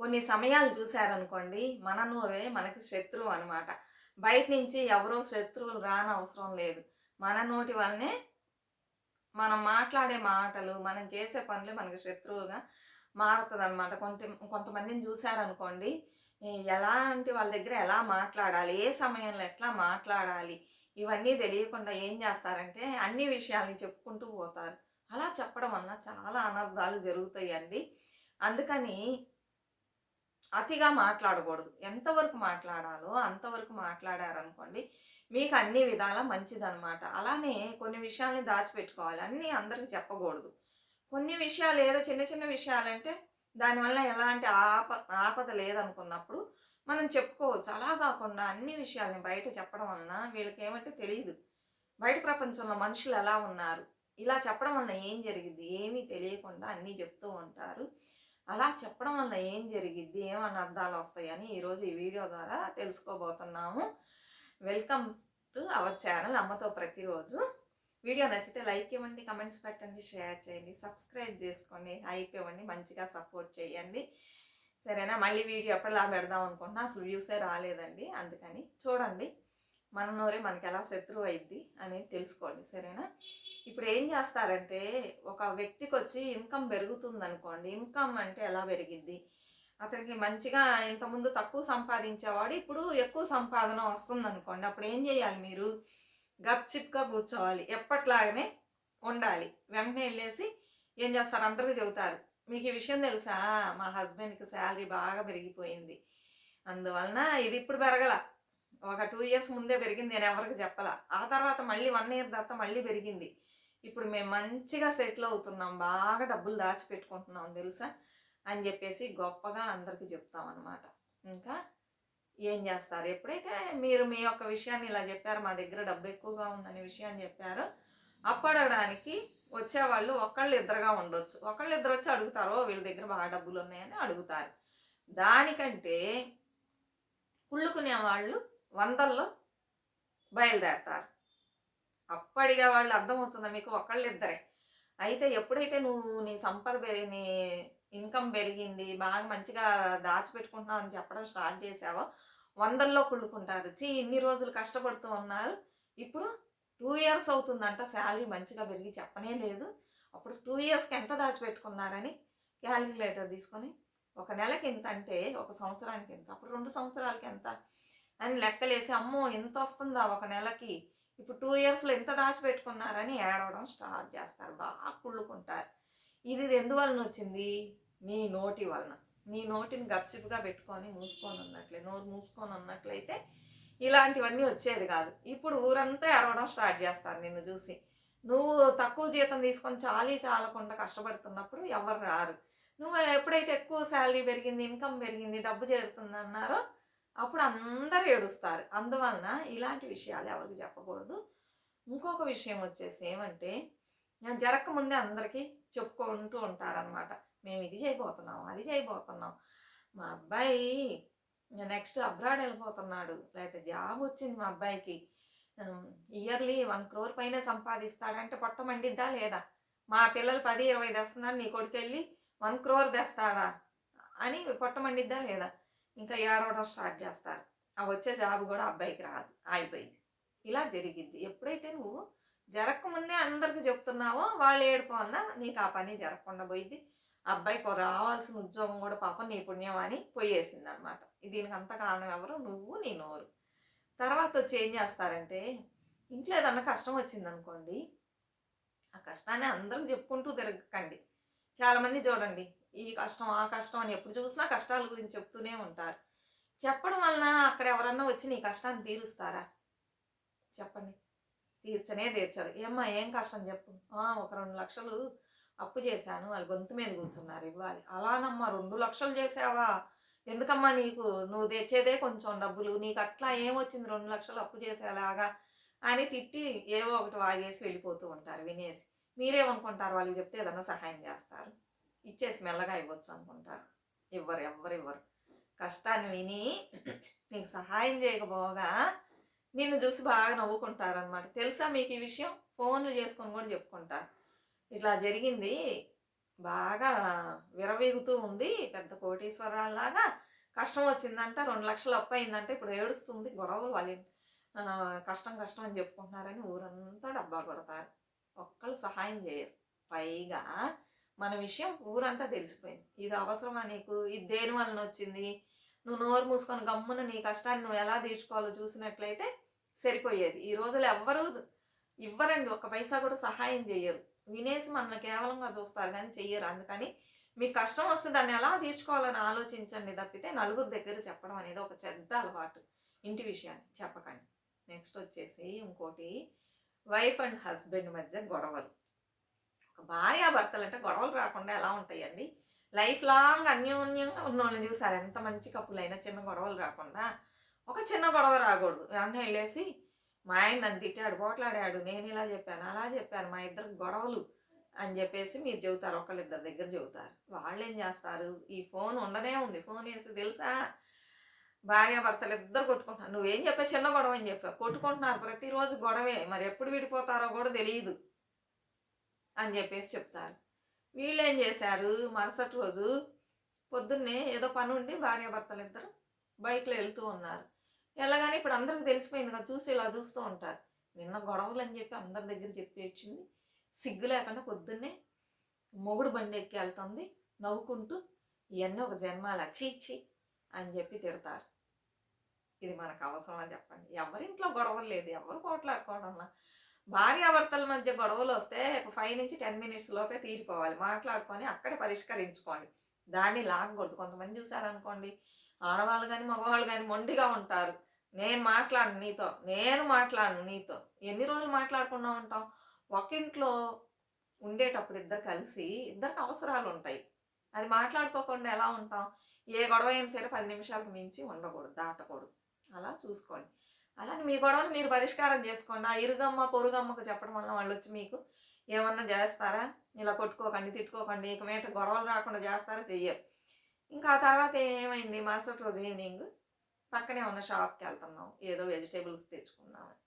కొన్ని సమయాలు చూసారనుకోండి, మన నోరే మనకి శత్రువు అనమాట. బయట నుంచి ఎవరో శత్రువులు రానవసరం లేదు. మన నోటి వల్లనే మనం మాట్లాడే మాటలు, మనం చేసే పనులే మనకు శత్రువుగా మారుతదనమాట. కొంతమందిని చూసారనుకోండి, ఎలాంటి వాళ్ళ దగ్గర ఎలా మాట్లాడాలి, ఏ సమయంలో ఎట్లా మాట్లాడాలి, ఇవన్నీ తెలియకుండా ఏం చేస్తారంటే, అన్ని విషయాల్ని చెప్పుకుంటూ పోతారు. అలా చెప్పడం వలన చాలా అనర్థాలు జరుగుతాయండి. అందుకని అతిగా మాట్లాడకూడదు. ఎంతవరకు మాట్లాడాలో అంతవరకు మాట్లాడారనుకోండి, మీకు అన్ని విధాలా మంచిదనమాట. అలానే కొన్ని విషయాల్ని దాచిపెట్టుకోవాలి. అన్నీ అందరికి చెప్పకూడదు. కొన్ని విషయాలు ఏదో చిన్న చిన్న విషయాలంటే దానివల్ల ఎలాంటి ఆపద లేదనుకున్నప్పుడు మనం చెప్పుకోవచ్చు. అలా కాకుండా అన్ని విషయాల్ని బయట చెప్పడం వలన వీళ్ళకేమంటే తెలీదు. బయట ప్రపంచంలో మనుషులు ఎలా ఉన్నారు? ఇలా చెప్పడం వలన ఏం జరిగిద్ది? ఏమీ తెలియకుండా అన్నీ చెప్తూ ఉంటారు. అలా చెప్పడం వల్ల ఏం జరిగిద్ది? ఏం అనర్థాలొస్తాయని ఈరోజు ఈ వీడియో ద్వారా తెలుసుకోబోతున్నాము. వెల్కమ్ టు అవర్ ఛానల్ అమ్మతో ప్రతిరోజు. వీడియో నచ్చితే లైక్ ఇవ్వండి, కమెంట్స్ పెట్టండి, షేర్ చేయండి, సబ్స్క్రైబ్ చేసుకోండి, హైప్ ఇవ్వండి, మంచిగా సపోర్ట్ చేయండి. సరేనా? మళ్ళీ వీడియో ఎప్పటిలా పెడదాం అనుకుంటున్నా, అసలు వ్యూసే రాలేదండి. అందుకని చూడండి, మన నోరే మనకి ఎలా శత్రువు అయిద్ది అనేది తెలుసుకోండి. సరేనా? ఇప్పుడు ఏం చేస్తారంటే, ఒక వ్యక్తికి వచ్చి ఇన్కమ్ పెరుగుతుందనుకోండి. ఇన్కమ్ అంటే ఎలా పెరిగిద్ది? అతనికి మంచిగా ఇంతకుముందు తక్కువ సంపాదించేవాడు ఇప్పుడు ఎక్కువ సంపాదన వస్తుందనుకోండి. అప్పుడు ఏం చేయాలి మీరు? గప్చిప్‌గా కూర్చోవాలి. ఎప్పట్లాగానే ఉండాలి. వెంటనే ఎళ్ళేసి ఏం చేస్తారు? అందరికి చెబుతారు. మీకు ఈ విషయం తెలుసా? మా హస్బెండ్‌కి శాలరీ బాగా పెరిగిపోయింది. అందువలన ఇది ఇప్పుడు పెరగల. ఒక 2 ఇయర్స్ ముందే పెరిగింది. నేనెవరికీ చెప్పలా. ఆ తర్వాత మళ్ళీ 1 ఇయర్ తర్వాత మళ్ళీ పెరిగింది. ఇప్పుడు మేము మంచిగా సెటిల్ అవుతున్నాం. బాగా డబ్బులు దాచిపెట్టుకుంటున్నాం తెలుసా? అని చెప్పేసి గొప్పగా అందరికి చెప్తామనమాట. ఇంకా ఏం చేస్తారు? ఎప్పుడైతే మీరు మీ యొక్క విషయాన్ని ఇలా చెప్పారో, మా దగ్గర డబ్బు ఎక్కువగా ఉందనే విషయాన్ని చెప్పారో, అప్పడడానికి వచ్చేవాళ్ళు ఒకళ్ళు ఇద్దరుగా ఉండొచ్చు. ఒకళ్ళిద్దరు వచ్చి అడుగుతారు. ఓ వీళ్ళ దగ్గర బాగా డబ్బులున్నాయని అడుగుతారు. దానికంటే కుళ్ళుకునే వాళ్ళు వందల్లో బయలుదేరతారు. అప్పడిగా వాళ్ళు అర్థమవుతుందా మీకు? ఒకళ్ళిద్దరే. అయితే ఎప్పుడైతే నువ్వు నీ సంపద నీ ఇన్కమ్ పెరిగింది, బాగా మంచిగా దాచిపెట్టుకుంటున్నావు అని చెప్పడం స్టార్ట్ చేశావో, వందల్లో కుళ్ళుకుంటారు. ఇన్ని రోజులు కష్టపడుతూ ఉన్నారు. ఇప్పుడు 2 ఇయర్స్ అవుతుందంట శాలరీ మంచిగా పెరిగి చెప్పనే లేదు. అప్పుడు 2 ఇయర్స్‌కి ఎంత దాచిపెట్టుకున్నారని క్యాలిక్యులేటర్ తీసుకొని, ఒక నెలకి ఇంత అంటే, ఒక సంవత్సరానికి ఇంత, అప్పుడు 2 సంవత్సరాలకి ఎంత అని లెక్కలేసి, అమ్మో! ఇంతొస్తుందా ఒక నెలకి? ఇప్పుడు 2 ఇయర్స్‌లో ఇంత దాచిపెట్టుకున్నారని ఏడవడం స్టార్ట్ చేస్తారు. బాగా కుళ్ళుకుంటారు. ఇది ఎందువలనొచ్చింది? నీ నోటి వలన. నీ నోటిని గప్చిప్‌గా పెట్టుకొని నోరు మూసుకొని ఉన్నట్లయితే ఇలాంటివన్నీ వచ్చేది కాదు. ఇప్పుడు ఊరంతా ఏడవడం స్టార్ట్ చేస్తారు నిన్ను చూసి. నువ్వు తక్కువ జీతం తీసుకొని చాలీ చాలకుండా కష్టపడుతున్నప్పుడు ఎవ్వరు రారు. నువ్వు ఎప్పుడైతే ఎక్కువ శాలరీ పెరిగింది, ఇన్కమ్ పెరిగింది, డబ్బు చేరుతుందన్నారో అప్పుడు అందరూ ఏడుస్తారు. అందువలన ఇలాంటి విషయాలు ఎవరికీ చెప్పకూడదు. ఇంకొక విషయం వచ్చేసి ఏమంటే, జరక్కముందే అందరికీ చెప్పుకుంటూ ఉంటారనమాట. మేము ఇది చేయబోతున్నాం, అది చేయబోతున్నాం. మా అబ్బాయి నెక్స్ట్ అబ్రాడ్ వెళ్ళిపోతున్నాడు. లేకపోతే జాబ్ వచ్చింది మా అబ్బాయికి. ఇయర్లీ 1,00,00,000 పైనే సంపాదిస్తాడంటే పొట్ట మండిద్దా లేదా? మా పిల్లలు 10, 20 తెస్తున్నాడు, నీ కొడుకెళ్ళి 1,00,00,000 తెస్తాడా? అని పొట్ట మండిద్దా లేదా? ఇంకా ఏడవడం స్టార్ట్ చేస్తారు. ఆ వచ్చే జాబ్ కూడా అబ్బాయికి రాదు. ఆగిపోయిద్ది. ఇలా జరిగిద్ది. ఎప్పుడైతే నువ్వు జరక్కముందే అందరికి చెప్తున్నావో వాళ్ళ ఏడుపు వలన నీకు ఆ పని జరగకుండా పోయిద్ది. అబ్బాయికి రావాల్సిన ఉద్యోగం కూడా పాపం నీ పుణ్యం అని పోయేసిందనమాట. దీనికంతా కారణం ఎవరు? నువ్వు, నీ నోరు. తర్వాత వచ్చి ఏం చేస్తారంటే, ఇంట్లో ఏదన్నా కష్టం వచ్చిందనుకోండి, ఆ కష్టాన్ని అందరికి చెప్పుకుంటూ తిరగకండి. చాలామంది చూడండి, ఈ కష్టం, ఆ కష్టం అని ఎప్పుడు చూసినా కష్టాల గురించి చెప్తూనే ఉంటారు. చెప్పడం వలన అక్కడ ఎవరన్నా వచ్చి నీ కష్టాన్ని తీరుస్తారా? చెప్పండి. తీర్చనే తీర్చరు. ఏమ్మా ఏం కష్టం చెప్పు? ఒక 2,00,000 అప్పు చేశాను. వాళ్ళు గొంతు మీద కూర్చున్నారు ఇవ్వాలి. అలానమ్మా 2,00,000 చేశావా? ఎందుకమ్మా నీకు? నువ్వు తెచ్చేదే కొంచెం డబ్బులు. నీకు అట్లా ఏమొచ్చింది 2,00,000 అప్పు చేసేలాగా అని తిట్టి ఏవో ఒకటి వాగేసి వెళ్ళిపోతూ ఉంటారు వినేసి. మీరేమనుకుంటారు? వాళ్ళకి చెప్తే ఏదన్నా సహాయం చేస్తారు. ఇచ్చేసి మెల్లగా ఇవ్వచ్చు అనుకుంటారు. ఇవ్వరు. ఎవ్వరివ్వరు. కష్టాన్ని విని నీకు సహాయం చేయకపోగా నిన్ను చూసి బాగా నవ్వుకుంటారనమాట. తెలుసా మీకు ఈ విషయం? ఫోన్లు చేసుకొని కూడా చెప్పుకుంటారు. ఇట్లా జరిగింది. బాగా విర్రవీగుతూ ఉంది. పెద్ద కోటీశ్వరురాల్లాగా. కష్టం వచ్చిందంట, 2,00,000 అప్పయిందంట. ఇప్పుడు ఏడుస్తుంది. గొడవలు కష్టం కష్టం అని చెప్పుకుంటున్నారని ఊరంతా డబ్బా కొడతారు. ఒక్కళ్ళు సహాయం చేయరు. పైగా మన విషయం ఊరంతా తెలిసిపోయింది. ఇది అవసరమా నీకు? ఇది దేని వలన వచ్చింది? నువ్వు నోరు మూసుకొని గమ్మున నీ కష్టాన్ని నువ్వు ఎలా తీర్చుకోవాలో చూసినట్లయితే సరిపోయేది. ఈ రోజుల్లో ఎవ్వరూ ఇవ్వరండి. ఒక్క పైసా కూడా సహాయం చేయరు. వినేసి మనల్ని కేవలంగా చూస్తారు కానీ చెయ్యరు. అందుకని మీకు కష్టం వస్తే దాన్ని ఎలా తీర్చుకోవాలని ఆలోచించండి తప్పితే నలుగురు దగ్గర చెప్పడం అనేది ఒక చెడ్డ అలవాటు. ఇంటి విషయాన్ని చెప్పకండి. నెక్స్ట్ వచ్చేసి ఇంకోటి, వైఫ్ అండ్ హస్బెండ్ మధ్య గొడవలు. ఒక భార్యాభర్తలు అంటే గొడవలు రాకుండా ఎలా ఉంటాయండి? లైఫ్ లాంగ్ అన్యోన్యంగా ఉన్నోళ్ళని చూసారు. ఎంత మంచి కప్పులైనా చిన్న గొడవలు రాకుండా. ఒక చిన్న గొడవ రాకూడదు. వెంటనే వెళ్ళేసి మా ఆయన నన్ను తిట్టాడు, పోట్లాడాడు, నేను ఇలా చెప్పాను, అలా చెప్పాను, మా ఇద్దరికి గొడవలు అని చెప్పేసి మీరు చెబుతారు. ఒకళ్ళిద్దరి దగ్గర చెబుతారు. వాళ్ళు ఏం చేస్తారు? ఈ ఫోన్ ఉండనే ఉంది. ఫోన్ వేసి తెలుసా, భార్యాభర్తలు ఇద్దరు కొట్టుకుంటున్నారు. నువ్వేం చెప్పావు? చిన్న గొడవ అని చెప్పావు. కొట్టుకుంటున్నారు. ప్రతిరోజు గొడవే. మరి ఎప్పుడు విడిపోతారో కూడా తెలియదు అని చెప్పేసి చెప్తారు. వీళ్ళేం చేశారు? మరుసటి రోజు పొద్దున్నే ఏదో పని ఉండి భార్యాభర్తలు ఇద్దరు బైక్లో వెళ్తూ ఉన్నారు. వెళ్ళగానే ఇప్పుడు అందరికి తెలిసిపోయింది కదా, చూసి ఇలా చూస్తూ ఉంటారు. నిన్న గొడవలు అని చెప్పి అందరి దగ్గర చెప్పి వచ్చింది. సిగ్గు లేకుండా పొద్దున్నే మొగుడు బండి ఎక్కి వెళ్తుంది నవ్వుకుంటూ. ఇవన్నీ ఒక జన్మాల చీ అని చెప్పి తిడతారు. ఇది మనకు అవసరం అని చెప్పండి. ఎవరింట్లో గొడవలు లేదు, ఎవరు పోట్లాడుకోవడంలా. భార్యాభర్తల మధ్య గొడవలు వస్తే 5 నుంచి 10 మినిట్స్ లోపే తీరిపోవాలి. మాట్లాడుకొని అక్కడే పరిష్కరించుకోండి. దాన్ని లాగకూడదు. కొంతమంది చూసారనుకోండి, ఆడవాళ్ళు కానీ మగవాళ్ళు కానీ మొండిగా ఉంటారు. నేను మాట్లాడను నీతో. ఎన్ని రోజులు మాట్లాడకుండా ఉంటాం? ఒక ఇంట్లో ఉండేటప్పుడు ఇద్దరు కలిసి ఇద్దరికి అవసరాలు ఉంటాయి. అది మాట్లాడుకోకుండా ఎలా ఉంటాం? ఏ గొడవ అయినా సరే 10 నిమిషాలకు మించి ఉండకూడదు, దాటకూడదు. అలా చూసుకోండి. అలానే మీ గొడవలు మీరు పరిష్కారం చేసుకోండి. ఆ ఇరుగమ్మ పొరుగమ్మకు చెప్పడం వల్ల వాళ్ళు వచ్చి మీకు ఏమన్నా చేస్తారా? ఇలా కొట్టుకోకండి, తిట్టుకోకండి, ఇక మీట గొడవలు రాకుండా చేస్తారా? చెయ్యరు. ఇంకా ఆ తర్వాత ఏమైంది? మరుసటి రోజు ఈవినింగ్ పక్కనే ఉన్న షాప్కి వెళ్తున్నాం, ఏదో వెజిటేబుల్స్ తెచ్చుకుందామని.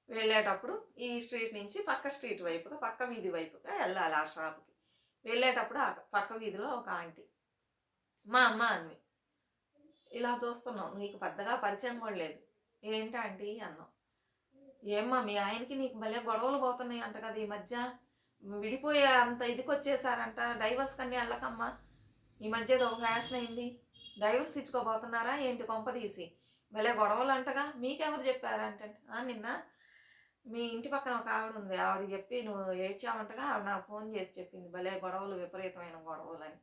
వెళ్ళేటప్పుడు ఈ స్ట్రీట్ నుంచి పక్క స్ట్రీట్ వైపుగా, పక్క వీధి వైపుగా వెళ్ళాలి ఆ షాప్కి. వెళ్ళేటప్పుడు ఆ పక్క వీధిలో ఒక ఆంటీ మా అమ్మ అని ఇలా చూస్తున్నాం. నీకు పెద్దగా పరిచయం కూడా లేదు. ఏంటి ఆంటీ అన్నాం. ఏమ్మా మీ ఆయనకి నీకు భలే గొడవలు పోతున్నాయి అంట కదా ఈ మధ్య, విడిపోయే అంత ఇదికొచ్చేసారంట, డైవర్స్ కన్నీ వెళ్ళకమ్మా, ఈ మధ్య ఏదో ఒక ఫ్యాషన్ అయింది, డైవర్స్ ఇచ్చుకోబోతున్నారా ఏంటి కొంపదీసి, భలే గొడవలు అంటగా, మీకెవరు చెప్పారంటే నిన్న మీ ఇంటి పక్కన ఒక ఆవిడ ఉంది, ఆవిడ చెప్పి నువ్వు ఏడ్చావంటగా, ఆవిడ నాకు ఫోన్ చేసి చెప్పింది భలే గొడవలు, విపరీతమైన గొడవలు అని.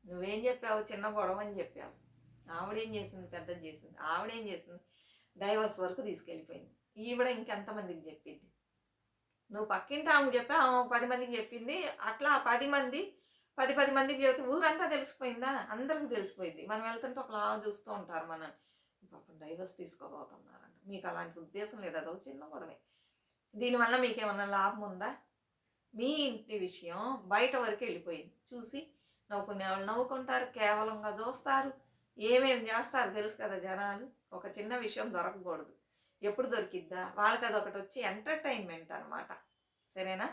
నువ్వేం చెప్పావు? చిన్న గొడవ అని చెప్పావు. ఆవిడేం చేసింది? పెద్దది చేసింది. ఆవిడేం చేసింది? డైవర్స్ వరకు తీసుకెళ్ళిపోయింది. ఈవిడ ఇంకెంతమందికి చెప్పింది? నువ్వు పక్కింటి ఆమెకు చెప్పా, ఆమె 10 మందికి చెప్పింది. అట్లా 10 మంది 10 మందికి చెబితే ఊరంతా తెలిసిపోయిందా? అందరికీ తెలిసిపోయింది. మనం వెళ్తుంటే ఒకలా చూస్తూ ఉంటారు మనల్ని. పాపం డైవర్స్ తీసుకోబోతున్నారంట. మీకు అలాంటి ఉద్దేశం లేదు, అదొక చిన్న గొడవే. దీనివల్ల మీకేమన్నా లాభం ఉందా? మీ ఇంటి విషయం బయట వరకు వెళ్ళిపోయింది. చూసి నవ్వుకునే వాళ్ళు నవ్వుకుంటారు, కేవలంగా చూస్తారు, ఏమేమి చేస్తారు తెలుసు కదా జనాలు. ఒక చిన్న విషయం దొరకకూడదు. ఎప్పుడు దొరికిద్దా? వాళ్ళకి అదొకటి వచ్చి ఎంటర్టైన్మెంట్ అనమాట. సరేనా?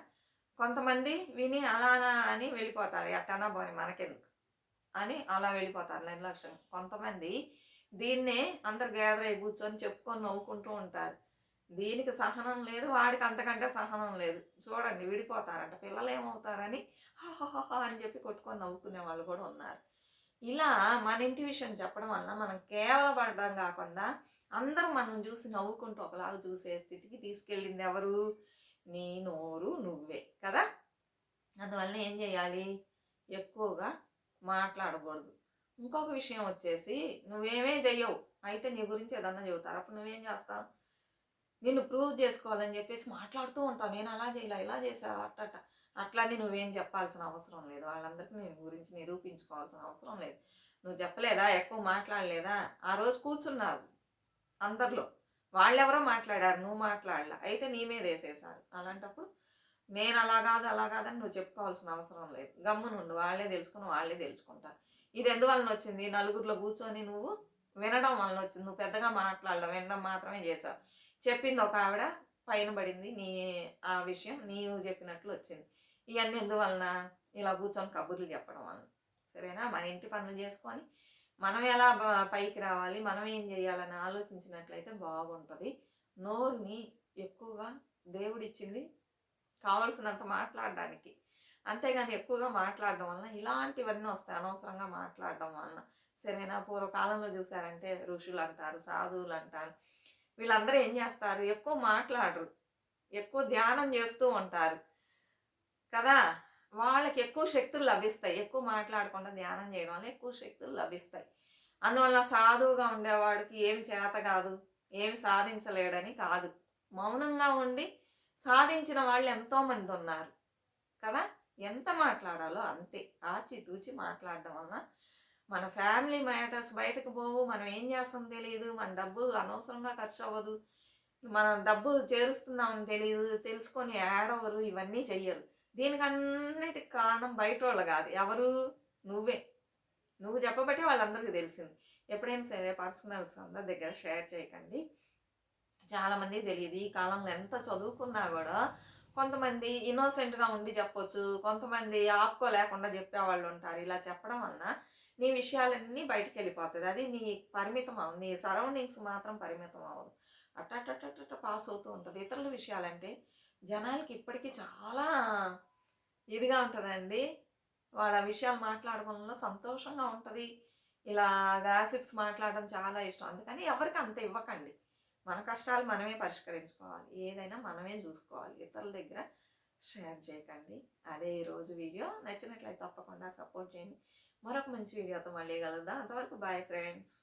కొంతమంది విని అలానా అని వెళ్ళిపోతారు. ఎట్టనా పోని మనకెందుకు అని అలా వెళ్ళిపోతారు నిర్లక్ష్యం. కొంతమంది దీన్నే అందరు గ్యాదర్ అయ్యి కూర్చొని చెప్పుకొని నవ్వుకుంటూ ఉంటారు. దీనికి సహనం లేదు, వాడికి అంతకంటే సహనం లేదు. చూడండి విడిపోతారంట. పిల్లలు ఏమవుతారని హాహాహా అని చెప్పి కొట్టుకొని నవ్వుకునే వాళ్ళు కూడా ఉన్నారు. ఇలా మన ఇంటి విషయం చెప్పడం వల్ల మనం కేవలం పడడం కాకుండా అందరూ మనం చూసి నవ్వుకుంటూ ఒకలాగా చూసే స్థితికి తీసుకెళ్ళింది ఎవరు? నీ నోరు నువ్వే కదా. అందువల్ల ఏం చేయాలి? ఎక్కువగా మాట్లాడకూడదు. ఇంకొక విషయం వచ్చేసి, నువ్వేమే చెయ్యవు, అయితే నీ గురించి ఏదన్నా చెబుతారు. అప్పుడు నువ్వేం చేస్తావు? నిన్ను ప్రూవ్ చేసుకోవాలని చెప్పేసి మాట్లాడుతూ ఉంటావు. నేను అలా చేయలే, ఇలా చేసా, అట్టట. అట్లని నువ్వేం చెప్పాల్సిన అవసరం లేదు. వాళ్ళందరికీ నేను గురించి నిరూపించుకోవాల్సిన అవసరం లేదు. నువ్వు చెప్పలేదా? ఎక్కువ మాట్లాడలేదా? ఆ రోజు కూర్చున్నారు అందరిలో, వాళ్ళెవరో మాట్లాడారు, నువ్వు మాట్లాడలే, అయితే నీ మీద వేసేసారు. అలాంటప్పుడు నేను అలా కాదని నువ్వు చెప్పుకోవాల్సిన అవసరం లేదు. గమ్మునుండు, వాళ్ళే తెలుసుకుని వాళ్ళే తెలుసుకుంటారు. ఇది ఎందువలన వచ్చింది? నలుగురిలో కూర్చొని నువ్వు వినడం వలన వచ్చింది. నువ్వు పెద్దగా మాట్లాడడం, వినడం మాత్రమే చేశావు. చెప్పింది ఒక ఆవిడ, పైన పడింది నీ ఆ విషయం నీవు చెప్పినట్లు వచ్చింది. ఇవన్నీ ఎందువలన ఇలా కూర్చొని కబుర్లు చెప్పడం వలన. సరేనా? మన ఇంటి పనులు చేసుకొని మనం ఎలా పైకి రావాలి, మనం ఏం చేయాలని ఆలోచించినట్లయితే బాగుంటుంది. నోరుని ఎక్కువగా దేవుడిచ్చింది కావాల్సినంత మాట్లాడడానికి. అంతేగాని ఎక్కువగా మాట్లాడడం వలన ఇలాంటివన్నీ వస్తాయి, అనవసరంగా మాట్లాడడం వలన. సరేనా? పూర్వకాలంలో చూసారంటే ఋషులు అంటారు, సాధువులు అంటారు, వీళ్ళందరూ ఏం చేస్తారు, ఎక్కువ మాట్లాడరు, ఎక్కువ ధ్యానం చేస్తూ ఉంటారు కదా! వాళ్ళకి ఎక్కువ శక్తులు లభిస్తాయి. ఎక్కువ మాట్లాడకుండా ధ్యానం చేయడం వల్ల ఎక్కువ శక్తులు లభిస్తాయి. అందువల్ల సాధువుగా ఉండేవాడికి ఏమి చేత కాదు, ఏమి సాధించలేడని కాదు. మౌనంగా ఉండి సాధించిన వాళ్ళు ఎంతోమంది ఉన్నారు కదా! ఎంత మాట్లాడాలో అంతే. ఆచితూచి మాట్లాడడం వలన మన ఫ్యామిలీ మ్యాటర్స్ బయటకు పోవు. మనం ఏం చేస్తామో తెలీదు. మన డబ్బు అనవసరంగా ఖర్చు అవ్వదు. మనం డబ్బు చేరుస్తున్నామని తెలీదు. తెలుసుకొని ఏడవరు. ఇవన్నీ చెయ్యరు. దీనికన్నిటికి కారణం బయటోళ్ళు కాదు. ఎవరు? నువ్వే. నువ్వు చెప్పబట్టే వాళ్ళందరికీ తెలిసింది. ఎప్పుడైనా సరే పర్సనల్స్ అందరి దగ్గర షేర్ చేయకండి. చాలామందికి తెలియదు. ఈ కాలంలో ఎంత చదువుకున్నా కూడా కొంతమంది ఇన్నోసెంట్‌గా ఉండి చెప్పొచ్చు. కొంతమంది ఆపుకోలేకుండా చెప్పేవాళ్ళు ఉంటారు. ఇలా చెప్పడం వలన నీ విషయాలన్నీ బయటికెళ్ళిపోతది. అది నీ పరిమితం అవ్వదు. నీ సరౌండింగ్స్ మాత్రం పరిమితం అవ్వదు. అట్టట్టట్టట్టట పాస్ అవుతూ ఉంటది. ఇతరుల విషయాలంటే జనాలకి ఇప్పటికీ చాలా ఇదిగా ఉంటదండి. వాళ్ళ విషయాలు మాట్లాడడంలో సంతోషంగా ఉంటది. ఇలా గాసిప్స్ మాట్లాడడం చాలా ఇష్టం. అందుకని ఎవరికీ అంత ఇవ్వకండి. మన కష్టాలు మనమే పరిష్కరించుకోవాలి. ఏదైనా మనమే చూసుకోవాలి. ఇతరుల దగ్గర షేర్ చేయకండి. అదే ఈరోజు వీడియో. నచ్చినట్లయితే తప్పకుండా సపోర్ట్ చేయండి. మరొక మంచి వీడియోతో మళ్ళీ కలుద్దాం. అంతవరకు బాయ్ ఫ్రెండ్స్.